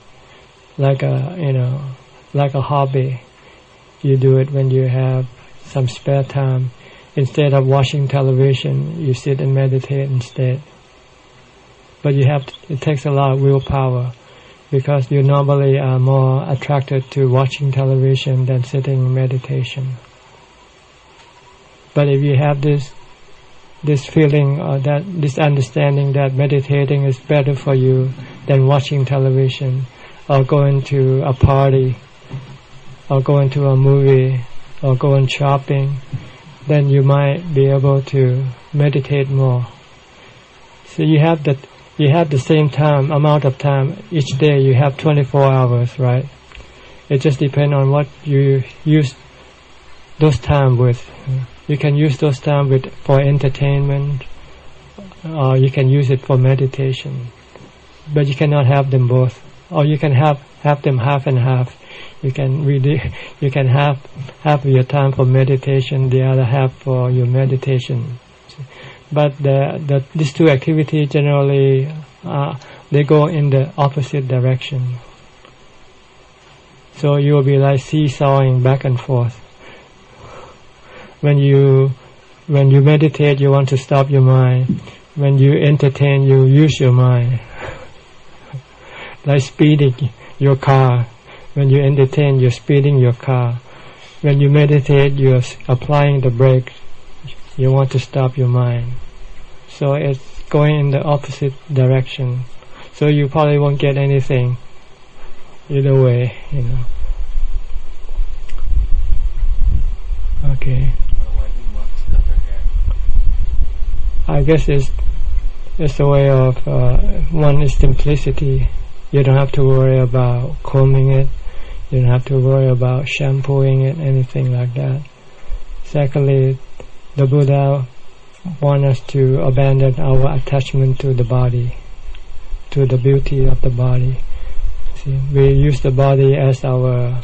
like a hobby. You do it when you have some spare time. Instead of watching television, you sit and meditate instead. But it takes a lot of willpower, because you normally are more attracted to watching television than sitting in meditation. But if you have this feeling or this understanding that meditating is better for you than watching television or going to a party or going to a movie or going shopping, then you might be able to meditate more. So you have the same amount of time each day. You have 24 hours, right? It just depends on what you use those time with. You can use those time for entertainment, or you can use it for meditation. But you cannot have them both, or you can have them half and half. You can have half of your time for meditation, the other half for your meditation. But these two activities generally they go in the opposite direction. So you will be like seesawing back and forth. When you meditate, you want to stop your mind. When you entertain, you use your mind. Like speeding your car. When you entertain, you're speeding your car. When you meditate, you're applying the brake. You want to stop your mind. So it's going in the opposite direction. So you probably won't get anything either way, Okay. Why do monks cut their hair? I guess it's a way of one is simplicity. You don't have to worry about combing it. You don't have to worry about shampooing it, anything like that. Secondly, the Buddha wants us to abandon our attachment to the body, to the beauty of the body. See, we use the body as our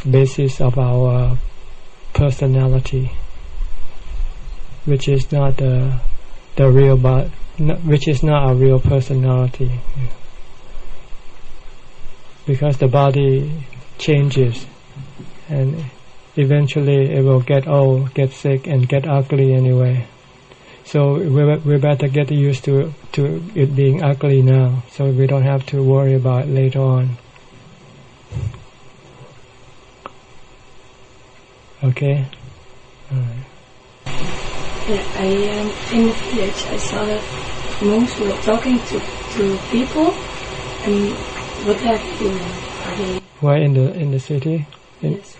basis of our personality. which is not the real which is not our real personality. Because the body changes, and eventually it will get old, get sick, and get ugly anyway. So we better get used to it being ugly now, so we don't have to worry about it later on. Okay? Alright. Yeah, in the village I saw that monks were talking to people, and what are they doing? Are they... Why in the city? Yes,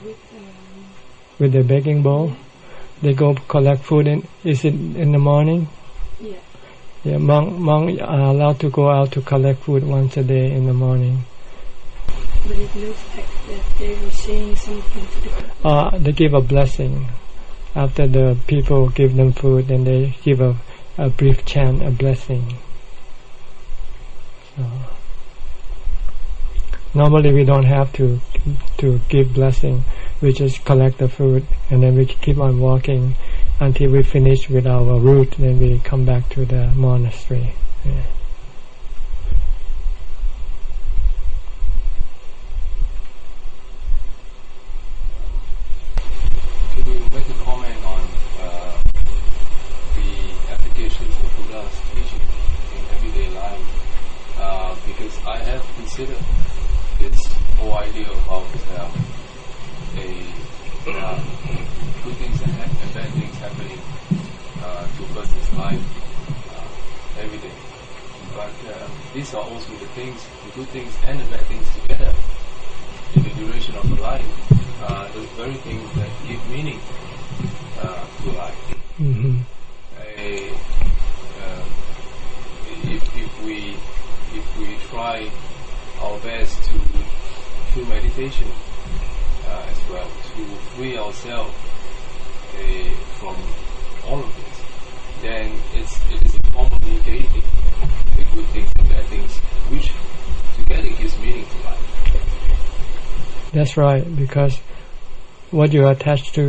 with the begging bowl? Yeah. They go collect food. Is it in the morning? Yeah. Yeah, monks are allowed to go out to collect food once a day in the morning. But it looks like that they were saying something to the people. They give a blessing. After the people give them food, then they give a brief chant, a blessing. So, normally we don't have to give blessing. We just collect the food, and then we keep on walking until we finish with our route. Then we come back to the monastery. Yeah. Can you make a comment on the applications of Buddha's teaching in everyday life? Because I have considered this whole idea about good things and bad things happening to a person's life every day. But these are also the good things and the bad things together in the duration of the life. The very things that give meaning to life. Mm-hmm. If we try our best to through meditation as well to free ourselves from all of this, then it is a form of negating the good things and bad things, which together gives meaning to life. That's right, because what you are attached to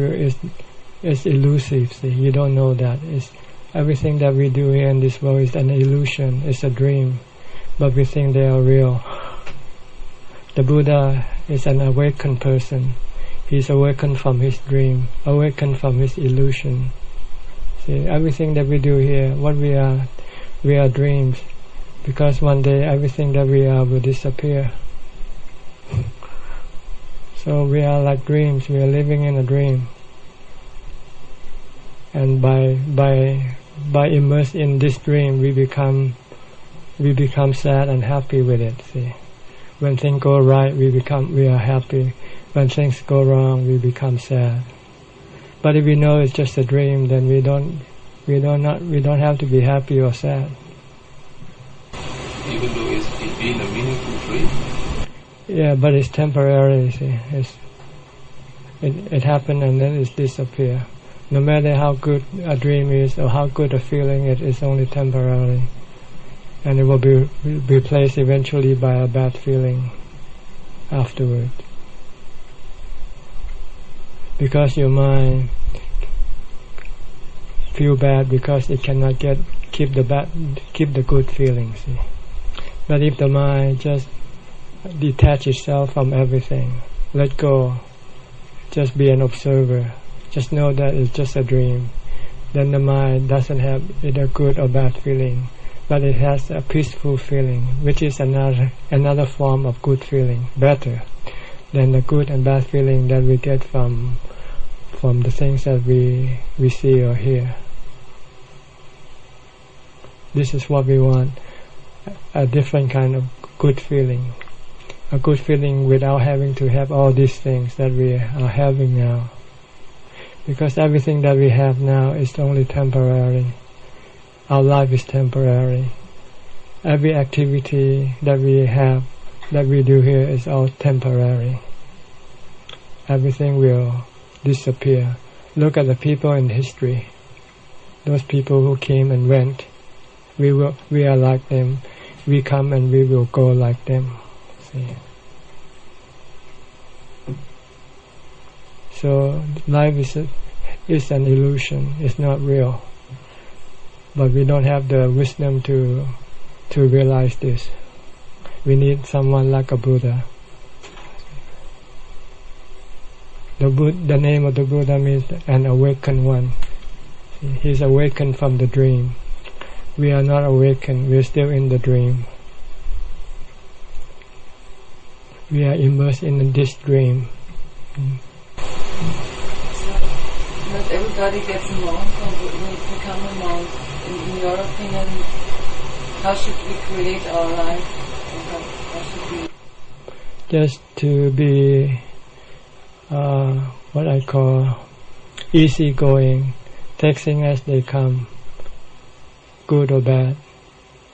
is elusive. See, you don't know that. It's everything that we do here in this world is an illusion. It's a dream, but we think they are real. The Buddha is an awakened person. He's awakened from his dream, awakened from his illusion. See, everything that we do here, what we are dreams, because one day everything that we are will disappear. So we are like dreams. We are living in a dream, and by immersed in this dream, we become sad and happy with it. See, when things go right, we are happy. When things go wrong, we become sad. But if we know it's just a dream, then we don't have to be happy or sad. Even though it's been a meaningful dream. Yeah, but it's temporary. See, it happened and then it disappear. No matter how good a dream is or how good a feeling it is, only temporary, and it will be replaced eventually by a bad feeling afterward. Because your mind feel bad because it cannot keep the good feelings. See? But if the mind just detach itself from everything, let go, just be an observer, just know that it's just a dream, then the mind doesn't have either good or bad feeling, but it has a peaceful feeling, which is another form of good feeling, better than the good and bad feeling that we get from the things that we see or hear. This is what we want, a different kind of good feeling. A good feeling without having to have all these things that we are having now. Because everything that we have now is only temporary. Our life is temporary. Every activity that we have, that we do here is all temporary. Everything will disappear. Look at the people in history. Those people who came and went. We are like them. We come and we will go like them. See? So life is is an illusion, it's not real. But we don't have the wisdom to realize this. We need someone like a Buddha. The name of the Buddha means an awakened one. He's awakened from the dream. We are not awakened, we are still in the dream. We are immersed in this dream. So, not everybody gets a monk or will become a monk. In your opinion, how should we create our life? How should we? Just to be what I call easygoing, take things as they come, good or bad.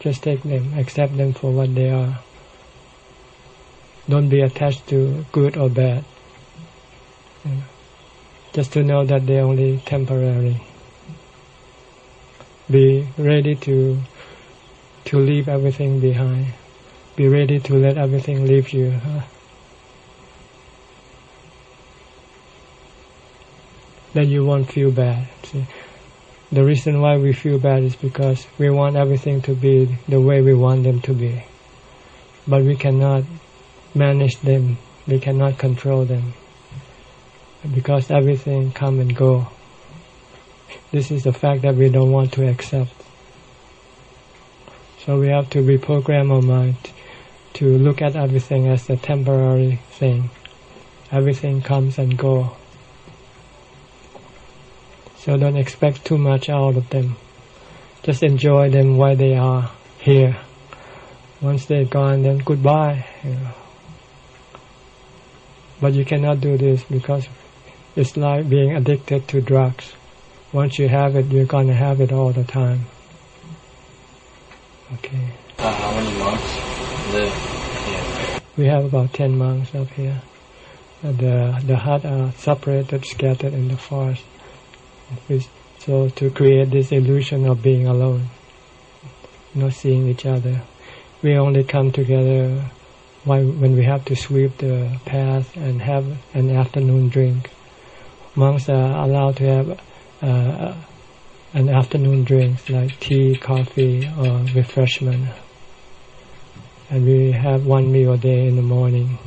Just take them, accept them for what they are. Don't be attached to good or bad. Just to know that they're only temporary. Be ready to leave everything behind. Be ready to let everything leave you. Then you won't feel bad. See? The reason why we feel bad is because we want everything to be the way we want them to be. But we cannot manage them. We cannot control them. Because everything come and go. This is the fact that we don't want to accept. So we have to reprogram our mind to look at everything as a temporary thing. Everything comes and goes. So don't expect too much out of them. Just enjoy them while they are here. Once they're gone, then goodbye. But you cannot do this because it's like being addicted to drugs. Once you have it, you're going to have it all the time. Okay. How many monks live here? We have about 10 monks up here. The hut are separated, scattered in the forest. So to create this illusion of being alone, not seeing each other. We only come together when we have to sweep the path and have an afternoon drink. Monks are allowed to have an afternoon drink like tea, coffee, or refreshment. And we have one meal a day in the morning.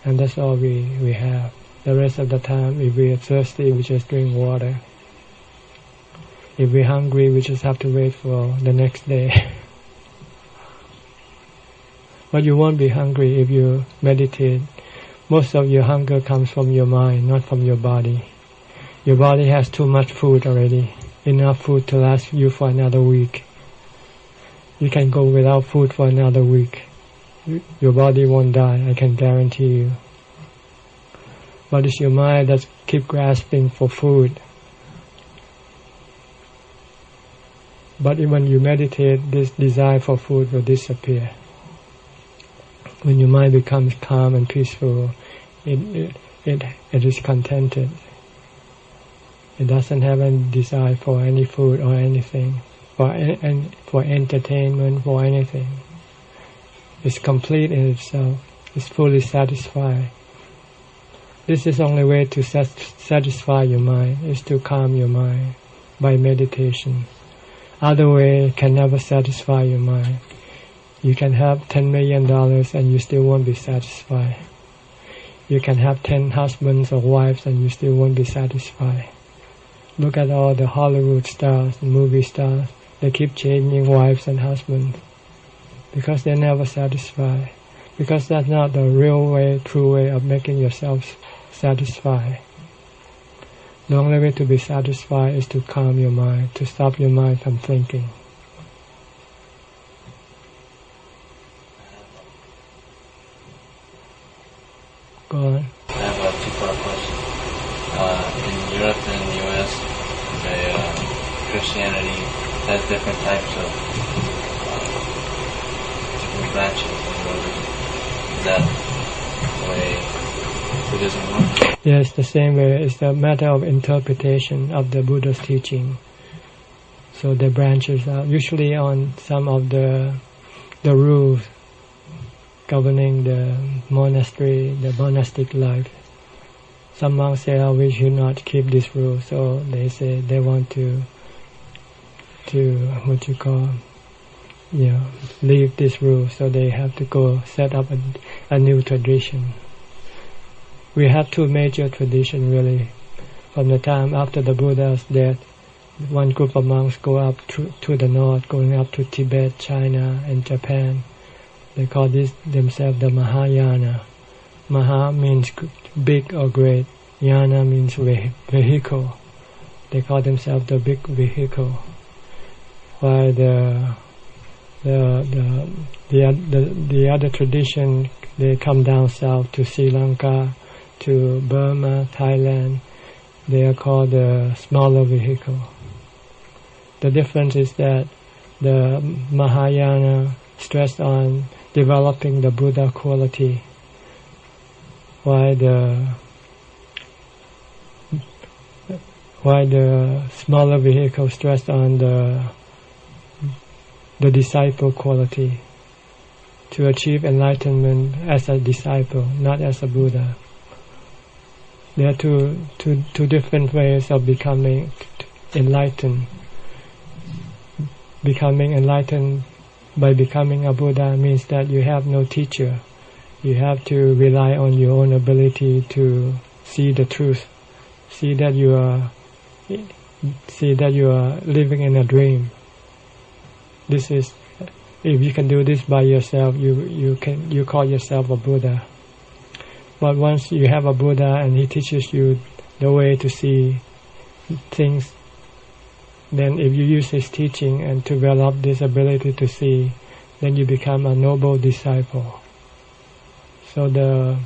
And that's all we have. The rest of the time, if we are thirsty, we just drink water. If we're hungry, we just have to wait for the next day. But you won't be hungry if you meditate. Most of your hunger comes from your mind, not from your body. Your body has too much food already, enough food to last you for another week. You can go without food for another week. Your body won't die, I can guarantee you. But it's your mind that keeps grasping for food. But when you meditate, this desire for food will disappear. When your mind becomes calm and peaceful, it is contented. It doesn't have any desire for any food or anything, for entertainment, for anything. It's complete in itself. It's fully satisfied. This is the only way to satisfy your mind, is to calm your mind by meditation. Other way can never satisfy your mind. You can have $10 million and you still won't be satisfied. You can have 10 husbands or wives and you still won't be satisfied. Look at all the Hollywood stars, movie stars. They keep changing wives and husbands because they're never satisfied. Because that's not the real way, true way of making yourself satisfied. The only way to be satisfied is to calm your mind, to stop your mind from thinking. Go on. I have a two-part question. In Europe and the U.S., Christianity has different types of different branches and religion. Is that the way Buddhism works? Yes, the same way. It's a matter of interpretation of the Buddha's teaching. So the branches are usually on some of the rules governing the monastery, the monastic life. some monks say, "Oh, we should not keep this rule." So they say they want to what you call, leave this rule. So they have to go set up a new tradition. We have two major traditions really. From the time after the Buddha's death, one group of monks go up to the north, going up to Tibet, China, and Japan. They call this themselves the Mahayana. Maha means big or great. Yana means vehicle. They call themselves the big vehicle. While the other tradition, they come down south to Sri Lanka, to Burma, Thailand. They are called the smaller vehicle. The difference is that the Mahayana stressed on developing the Buddha quality, while the smaller vehicle stressed on the disciple quality, to achieve enlightenment as a disciple, not as a Buddha. There are two different ways of becoming enlightened. Becoming enlightened by becoming a Buddha means that you have no teacher. You have to rely on your own ability to see the truth, see that you are living in a dream. This is, if you can do this by yourself, you call yourself a Buddha. But once you have a Buddha and he teaches you the way to see things, then if you use his teaching and to develop this ability to see, then you become a noble disciple. So the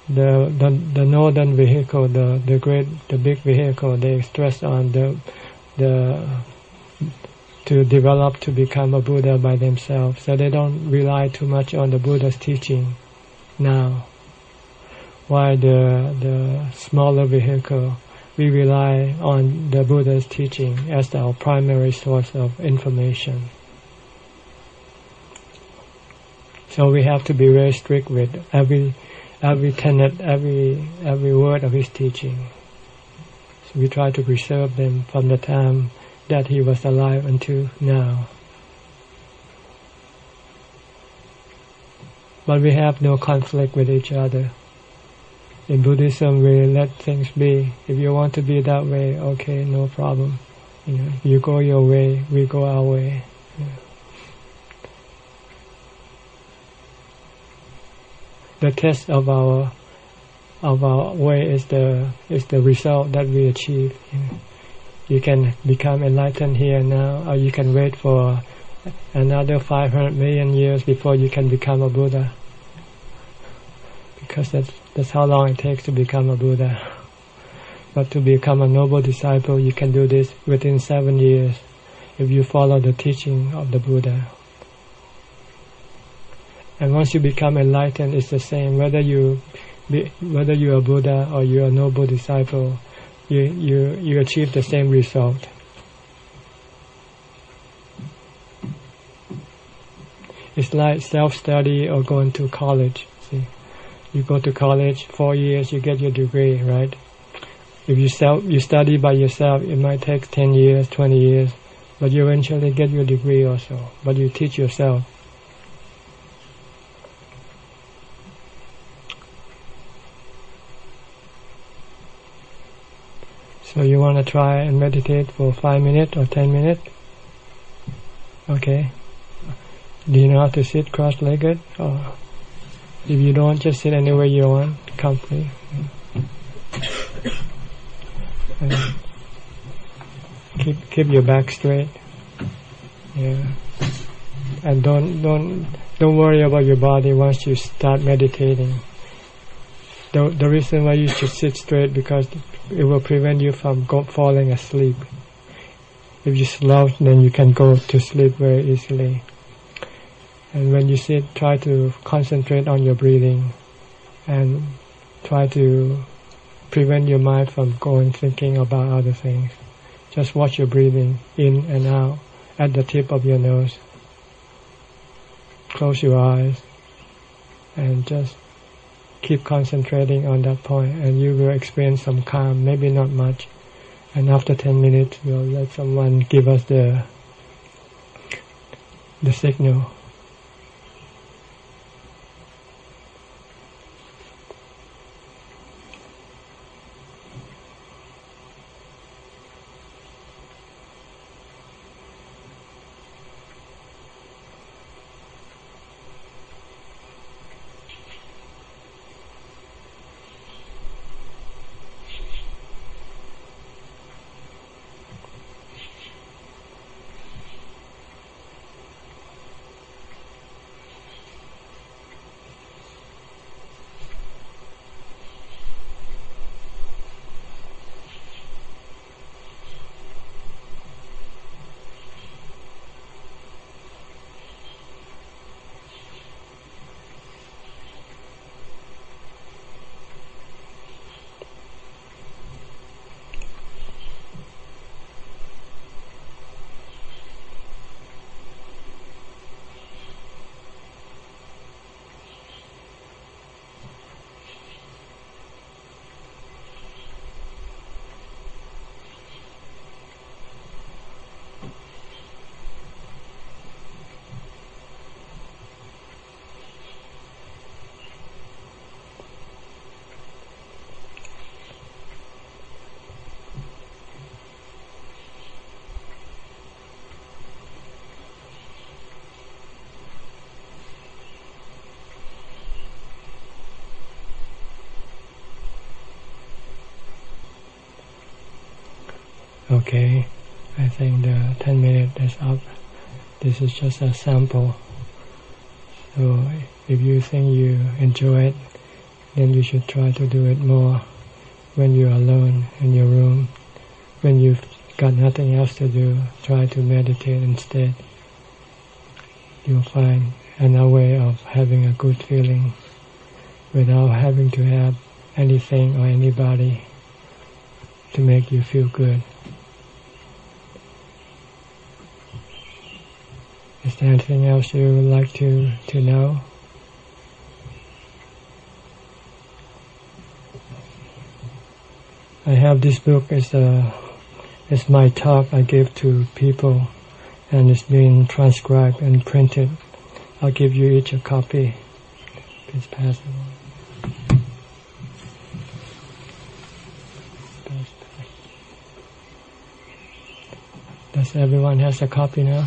northern vehicle, the big vehicle, they stress on to develop to become a Buddha by themselves. So they don't rely too much on the Buddha's teaching now. While the smaller vehicle, we rely on the Buddha's teaching as our primary source of information. So we have to be very strict with every tenet, every word of his teaching. So we try to preserve them from the time that he was alive until now. But we have no conflict with each other. In Buddhism, we let things be. If you want to be that way, okay, no problem. You go your way, we go our way. The test of our way is the result that we achieve. You can become enlightened here and now, or you can wait for another 500 million years before you can become a Buddha. Because that's how long it takes to become a Buddha. But to become a noble disciple, you can do this within 7 years if you follow the teaching of the Buddha. And once you become enlightened, it's the same. Whether you're a Buddha or you're a noble disciple, you achieve the same result. It's like self-study or going to college. See, you go to college 4 years, you get your degree, right? If you study by yourself, it might take 10 years, 20 years, but you eventually get your degree also. But you teach yourself. So you want to try and meditate for 5 minutes or 10 minutes? Okay. Do you know how to sit cross-legged? Or if you don't, just sit anywhere you want, comfortably. And keep your back straight. Yeah. And don't worry about your body once you start meditating. The reason why you should sit straight, because it will prevent you from falling asleep. If you slouch, then you can go to sleep very easily. And when you sit, try to concentrate on your breathing and try to prevent your mind from thinking about other things. Just watch your breathing in and out at the tip of your nose. Close your eyes and just keep concentrating on that point, and you will experience some calm, maybe not much. And after 10 minutes, we'll let someone give us the signal. Okay, I think the 10 minutes is up. This is just a sample. So if you think you enjoy it, then you should try to do it more when you're alone in your room. When you've got nothing else to do, try to meditate instead. You'll find another way of having a good feeling without having to have anything or anybody to make you feel good. Is there anything else you would like to know? I have this book. It's my talk I give to people, and it's being transcribed and printed. I'll give you each a copy. Please pass it on. Does everyone has a copy now?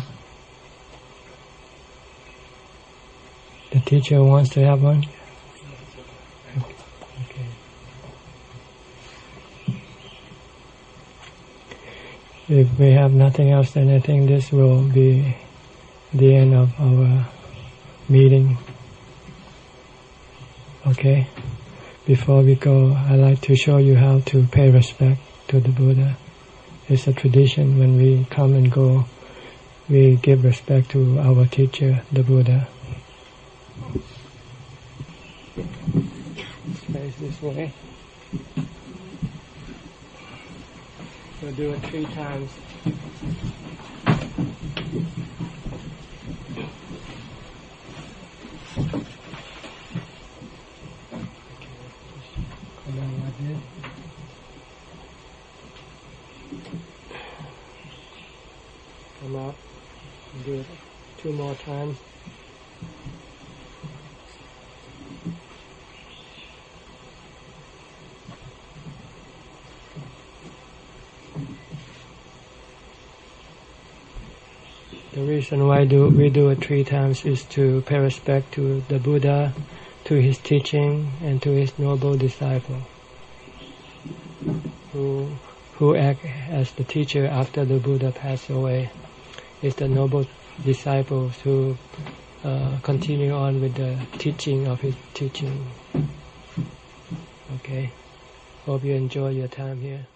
The teacher wants to have one? Okay. If we have nothing else, then I think this will be the end of our meeting. Okay? Before we go, I'd like to show you how to pay respect to the Buddha. It's a tradition when we come and go, we give respect to our teacher, the Buddha. Face this way. We'll do it 3 times. Come on, like this. Come up. Do it 2 more times. The reason why we do it 3 times is to pay respect to the Buddha, to his teaching, and to his noble disciple, who act as the teacher after the Buddha passed away. It's the noble disciples who continue on with the teaching of his teaching. Okay. Hope you enjoy your time here.